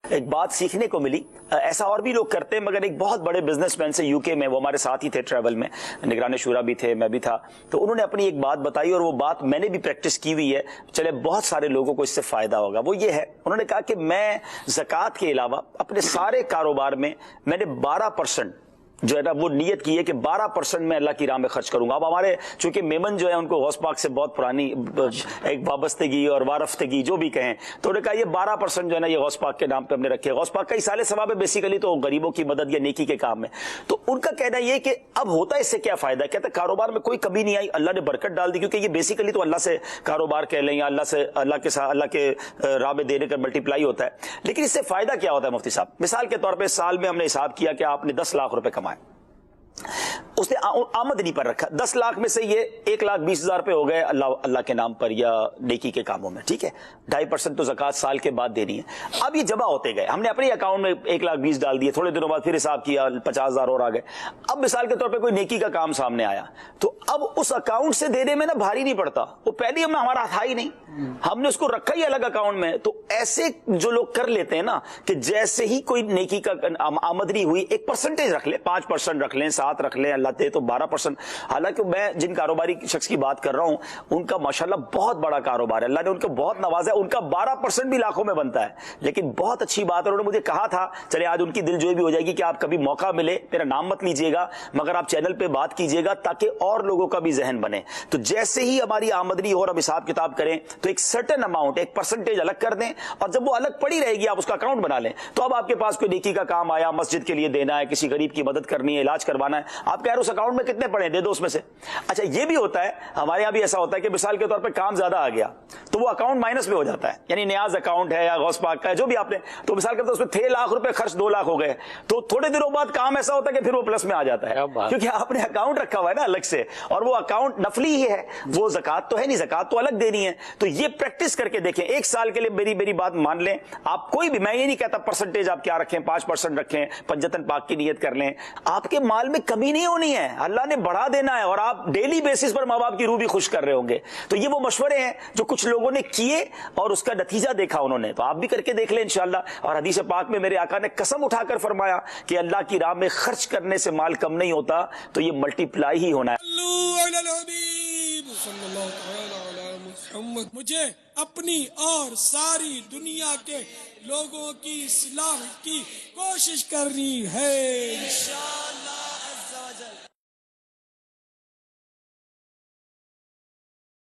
ایک بات سیکھنے کو ملی، ایسا اور بھی لوگ کرتے ہیں مگر ایک بہت بڑے بزنس مین سے یوکے میں، وہ ہمارے ساتھ ہی تھے ٹریول میں، نگران شورا بھی تھے، میں بھی تھا، تو انہوں نے اپنی ایک بات بتائی اور وہ بات میں نے بھی پریکٹس کی ہوئی ہے، چلے بہت سارے لوگوں کو اس سے فائدہ ہوگا۔ وہ یہ ہے، انہوں نے کہا کہ میں زکوٰۃ کے علاوہ اپنے سارے کاروبار میں نے 12% جو ہے نا وہ نیت کی ہے کہ 12% میں اللہ کی راہ میں خرچ کروں گا۔ اب ہمارے چونکہ میمن جو ہے ان کو غوث پاک سے بہت پرانی ایک وابستگی اور وارفتگی جو بھی کہیں، تو انہوں نے کہا یہ 12% جو ہے نا یہ غوث پاک کے نام پہ ہم نے رکھے۔ غوث پاک کا اصالِ ثواب ہے بیسیکلی تو غریبوں کی مدد یا نیکی کے کام میں۔ تو ان کا کہنا یہ کہ اب ہوتا ہے اس سے کیا فائدہ، کہتے ہیں کاروبار میں کوئی کمی نہیں آئی، اللہ نے برکت ڈال دی، کیونکہ یہ بیسیکلی تو اللہ سے کاروبار کہہ لیں یا اللہ کے راہ میں دینے کا ملٹیپلائی ہوتا ہے۔ لیکن اس سے فائدہ کیا ہوتا ہے مفتی صاحب؟ مثال کے طور پہ سال میں ہم نے حساب کیا کہ آپ نے 10 لاکھ روپے کمائے، اس نے آمدنی پر رکھا، 10 لاکھ میں سے یہ 1,20,000 روپے ہو گئے اللہ کے نام پر یا نیکی کے کاموں میں، ٹھیک ہے، 2.5% تو زکوٰۃ سال کے بعد دینی ہے۔ اب یہ جمع ہوتے گئے، ہم نے اپنے اکاؤنٹ میں 1,20,000 ڈال دیے، تھوڑے دنوں بعد پھر حساب کیا 50,000 اور آ گئے۔ اب مثال کے طور پہ کوئی نیکی کا کام سامنے آیا تو اب اس اکاؤنٹ سے دینے میں نا بھاری نہیں پڑتا، وہ پہلے ہمارا تھا ہی نہیں، ہم نے اس کو رکھا ہی الگ اکاؤنٹ میں۔ تو ایسے جو لوگ کر لیتے ہیں نا کہ جیسے ہی کوئی نیکی کا آمدنی ہوئی ایک پرسنٹیج رکھ لیں، 5% رکھ لیں، 7 رکھ لیں، اللہ دے تو 12%۔ حالانکہ میں جن کاروباری شخص کی بات کر رہا ہوں ان کا ماشاءاللہ بہت بڑا کاروبار ہے، اللہ نے ان کو بہت نوازا ہے، ان کا 12% بھی لاکھوں میں بنتا ہے۔ لیکن بہت اچھی بات ہے، انہوں نے مجھے کہا تھا چلے آج ان کی دل جوئی بھی ہو جائے گی کہ آپ کبھی موقع ملے میرا نام مت لیجیے گا مگر آپ چینل پہ بات کیجیے گا تاکہ اور لوگوں کا بھی ذہن بنے۔ تو جیسے ہی ہماری آمدنی اور ہم حساب کتاب کریں تو ایک سرٹن اماؤنٹ، ایک پرسنٹیج الگ کر دیں، اور جب وہ الگ پڑی رہے گی آپ اس کا اکاؤنٹ بنا لیں، تو اب آپ کے پاس کوئی نیکی کا کام آیا، مسجد کے لیے دینا ہے، کسی غریب کی مدد کرنی ہے، علاج کروانا ہے، آپ کہہ رہے اس اکاؤنٹ میں کتنے پڑے دے دو اس میں سے۔ اچھا یہ بھی ہوتا ہے ہمارے یہاں بھی ایسا ہوتا ہے کہ مثال کے طور پہ کام زیادہ آ گیا تو وہ اکاؤنٹ مائنس میں ہو جاتا ہے، یعنی نیاز اکاؤنٹ ہے یا غوث پاک کا ہے جو بھی آپ نے، تو مثال کے طور پر اس میں 6 لاکھ روپے خرچ 2 لاکھ ہو گئے، تو تھوڑے دنوں بعد کام ایسا ہوتا ہے کہ پھر وہ پلس میں آ جاتا ہے، کیونکہ آپ نے اکاؤنٹ رکھا ہوا ہے نا الگ سے، اور وہ اکاؤنٹ نفلی ہی ہے، وہ زکوٰۃ تو ہے نہیں، زکوٰۃ تو الگ دینی ہے۔ تو یہ پریکٹس کر کے دیکھیں، ایک سال کے لیے میری بات مان لیں آپ، کوئی بھی، میں یہ نہیں کہتا پرسنٹیج آپ کیا رکھیں، 5% رکھیں، پنجتن پاک کی نیت کر لیں، آپ کے مال میں کمی نہیں ہونی ہے، اللہ نے بڑھا دینا ہے، اور آپ ڈیلی بیسس پر ماں باپ کی روح بھی خوش کر رہے ہوں گے۔ تو یہ وہ مشورے ہیں جو کچھ لوگوں نے کیے اور اس کا نتیجہ دیکھا انہوں نے، تو آپ بھی کر کے دیکھ لیں انشاءاللہ۔ اور حدیث پاک میں میرے آقا نے قسم اٹھا کر فرمایا کہ اللہ کی راہ میں خرچ کرنے سے مال کم نہیں ہوتا، تو یہ ملٹی پلائی ہی ہونا ہے۔ مجھے اپنی اور ساری دنیا کے لوگوں کی اصلاح کی کوشش کرنی ہے۔